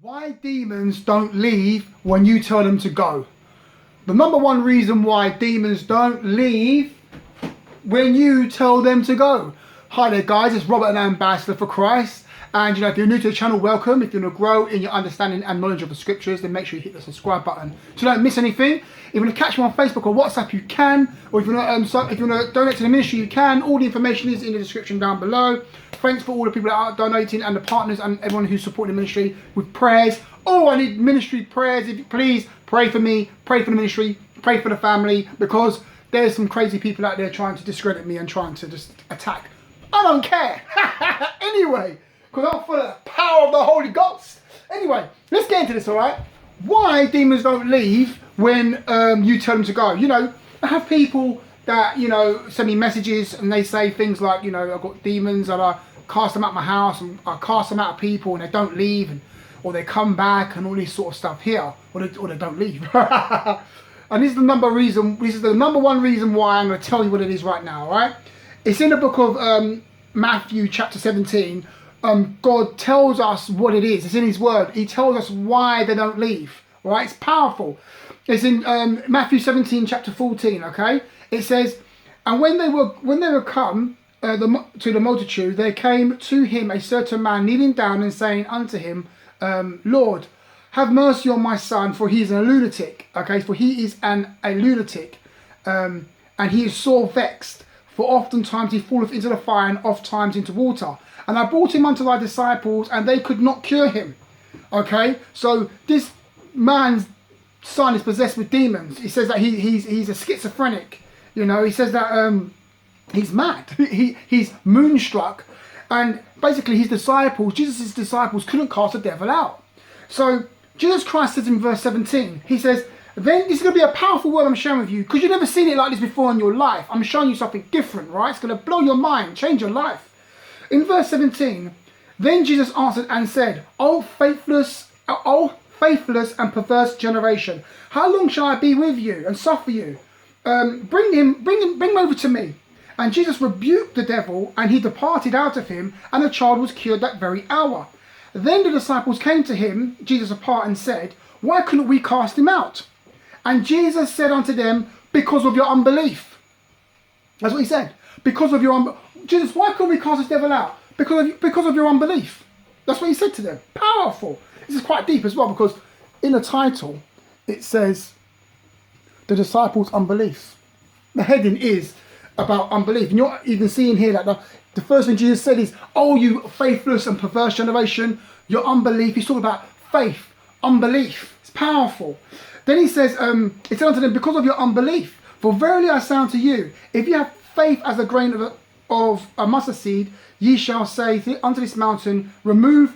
Why demons don't leave when you tell them to go. The number one reason why demons don't leave when you tell them to go. Hi there guys, it's Robert, an ambassador for Christ. And if you're new to the channel, welcome. If you want to grow in your understanding and knowledge of the scriptures, then make sure you hit the subscribe button so you don't miss anything. If you want to catch me on Facebook or WhatsApp, you can. Or if you want to donate to the ministry, you can. All the information is in the description down below. Thanks for all the people that are donating and the partners and everyone who's supporting the ministry with prayers. Oh, I need ministry prayers. If you please pray for me, pray for the ministry, pray for the family, because there's some crazy people out there trying to discredit me and trying to just attack. I don't care. Anyway, because I'm full of the power of the Holy Ghost. Anyway, let's get into this, all right? Why demons don't leave when you tell them to go. I have people that, send me messages and they say things like, I've got demons and I cast them out of my house and I cast them out of people and they don't leave, or they come back and all this sort of stuff here, or they don't leave. And this is the number one reason why I'm going to tell you what it is right now, all right? It's in the book of Matthew chapter 17. God tells us what it is. It's in his word. He tells us why they don't leave. All right, it's powerful. It's in Matthew 17 chapter 14. Okay, it says, and when they were come to the multitude, there came to him a certain man kneeling down and saying unto him, Lord, have mercy on my son, for he is a lunatic. Okay, for he is a lunatic, and he is sore vexed. For oftentimes he falleth into the fire, and oft times into water. And I brought him unto thy disciples, and they could not cure him. Okay, so this man's son is possessed with demons. He says that he's a schizophrenic. He says that he's mad. He's moonstruck, and basically his disciples, Jesus' disciples, couldn't cast the devil out. So Jesus Christ says in verse 17, he says, then this is going to be a powerful word I'm sharing with you, because you've never seen it like this before in your life. I'm showing you something different, right? It's going to blow your mind, change your life. In verse 17, then Jesus answered and said, O faithless and perverse generation, how long shall I be with you and suffer you? Bring him over to me. And Jesus rebuked the devil, and he departed out of him, and the child was cured that very hour. Then the disciples came to him, Jesus apart, and said, why couldn't we cast him out? And Jesus said unto them, because of your unbelief. That's what he said. Because of your unbelief. Jesus, why couldn't we cast this devil out? Because of your unbelief. That's what he said to them. Powerful. This is quite deep as well, because in the title, it says, the disciples' unbelief. The heading is about unbelief. And you're even seeing here that the first thing Jesus said is, oh, you faithless and perverse generation, your unbelief. He's talking about faith, unbelief. It's powerful. Then he says, it said unto them, because of your unbelief. For verily I say unto you, if you have faith as a grain of a mustard seed, ye shall say unto this mountain, remove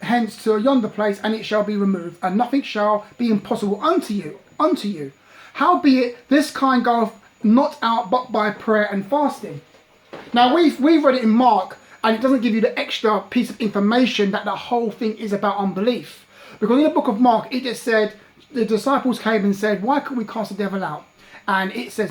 hence to yonder place, and it shall be removed, and nothing shall be impossible unto you. Howbeit this kind goeth not out but by prayer and fasting. Now we've read it in Mark, and it doesn't give you the extra piece of information that the whole thing is about unbelief. Because in the book of Mark, it just said, the disciples came and said, why couldn't we cast the devil out? And it says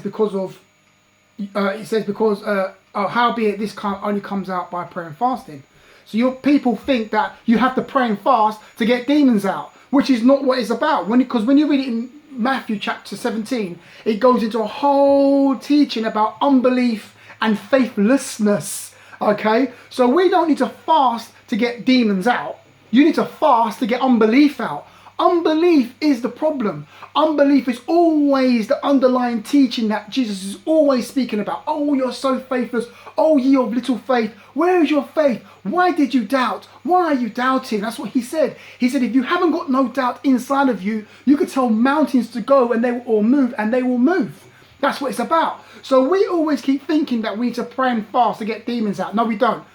howbeit this kind only comes out by prayer and fasting. So your people think that you have to pray and fast to get demons out, which is not what it's about. Because when you read it in Matthew chapter 17, it goes into a whole teaching about unbelief and faithlessness. Okay, so we don't need to fast to get demons out. You need to fast to get unbelief out. Unbelief is the problem. Unbelief is always the underlying teaching that Jesus is always speaking about. Oh, you're so faithless. Oh, ye of little faith. Where is your faith? Why did you doubt? Why are you doubting? That's what he said. He said, if you haven't got no doubt inside of you, you could tell mountains to go and they will all move, and they will move. That's what it's about. So we always keep thinking that we need to pray and fast to get demons out. No, we don't.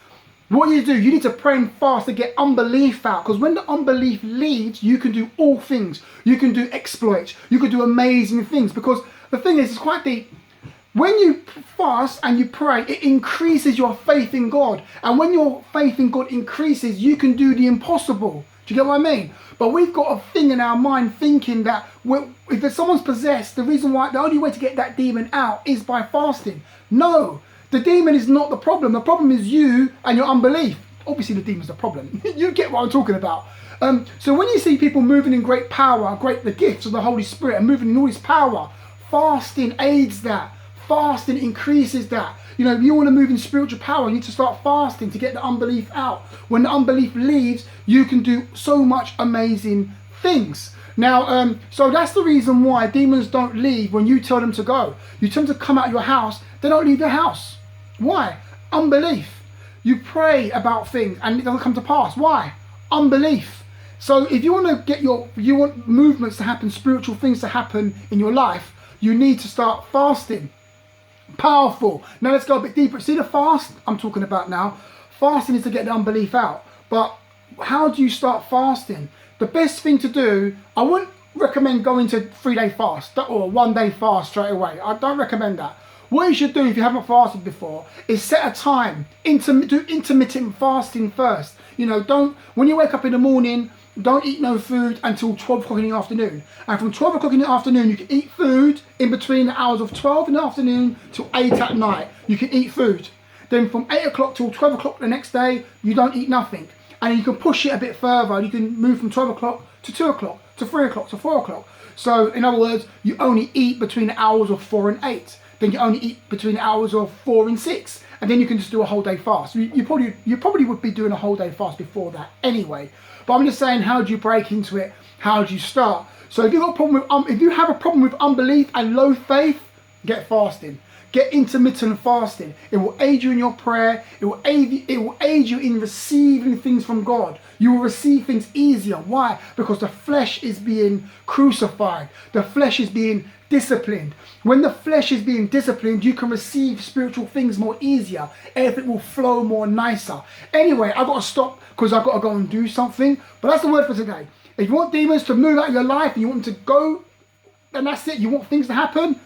What you do, you need to pray and fast to get unbelief out. Because when the unbelief leaves, you can do all things. You can do exploits. You can do amazing things. Because the thing is, it's quite deep. When you fast and you pray, it increases your faith in God. And when your faith in God increases, you can do the impossible. Do you get what I mean? But we've got a thing in our mind thinking that if someone's possessed, the only way to get that demon out is by fasting. No. The demon is not the problem. The problem is you and your unbelief. Obviously the demon's the problem. You get what I'm talking about. So when you see people moving in great power, the gifts of the Holy Spirit and moving in all this power, fasting aids that. Fasting increases that. You know, if you want to move in spiritual power, you need to start fasting to get the unbelief out. When the unbelief leaves, you can do so much amazing things. Now, so that's the reason why demons don't leave when you tell them to go. You tell them to come out of your house, they don't leave your house. Why? Unbelief. You pray about things and it doesn't come to pass. Why? Unbelief. So if you want to get you want movements to happen, spiritual things to happen in your life, you need to start fasting. Powerful. Now let's go a bit deeper. See the fast I'm talking about now? Fasting is to get the unbelief out. But how do you start fasting? The best thing to do, I wouldn't recommend going to 3-day fast or 1-day fast straight away. I don't recommend that. What you should do if you haven't fasted before is set a time. Do intermittent fasting first. You know, when you wake up in the morning, don't eat no food until 12 o'clock in the afternoon. And from 12 o'clock in the afternoon, you can eat food in between the hours of 12 in the afternoon to 8 at night. You can eat food. Then from 8 o'clock till 12 o'clock the next day, you don't eat nothing. And you can push it a bit further. You can move from 12 o'clock to 2 o'clock to 3 o'clock to 4 o'clock. So in other words, you only eat between the hours of 4 and 8. Then you only eat between the hours of 4 and 6. And then you can just do a whole day fast. You probably would be doing a whole day fast before that anyway. But I'm just saying, how do you break into it? How do you start? So if you've got a problem with, if you have a problem with unbelief and low faith, get fasting. Get intermittent fasting. It will aid you in your prayer. It will aid you in receiving things from God. You will receive things easier. Why? Because the flesh is being crucified. The flesh is being disciplined. When the flesh is being disciplined, you can receive spiritual things more easier. Everything will flow more nicer. Anyway, I've got to stop because I've got to go and do something. But that's the word for today. If you want demons to move out of your life and you want them to go, then that's it. You want things to happen,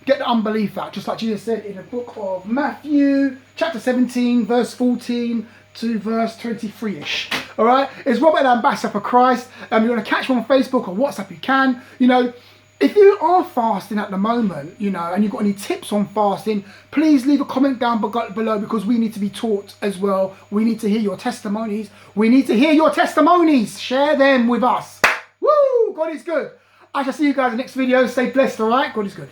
get the unbelief out. Just like Jesus said in the book of Matthew, chapter 17, verse 14 to verse 23-ish. All right? It's Robert, Ambassador for Christ. You want to catch me on Facebook or WhatsApp, you can. You know, if you are fasting at the moment, you know, and you've got any tips on fasting, please leave a comment down below because we need to be taught as well. We need to hear your testimonies. We need to hear your testimonies. Share them with us. Woo! God is good. I shall see you guys in the next video. Stay blessed, all right? God is good.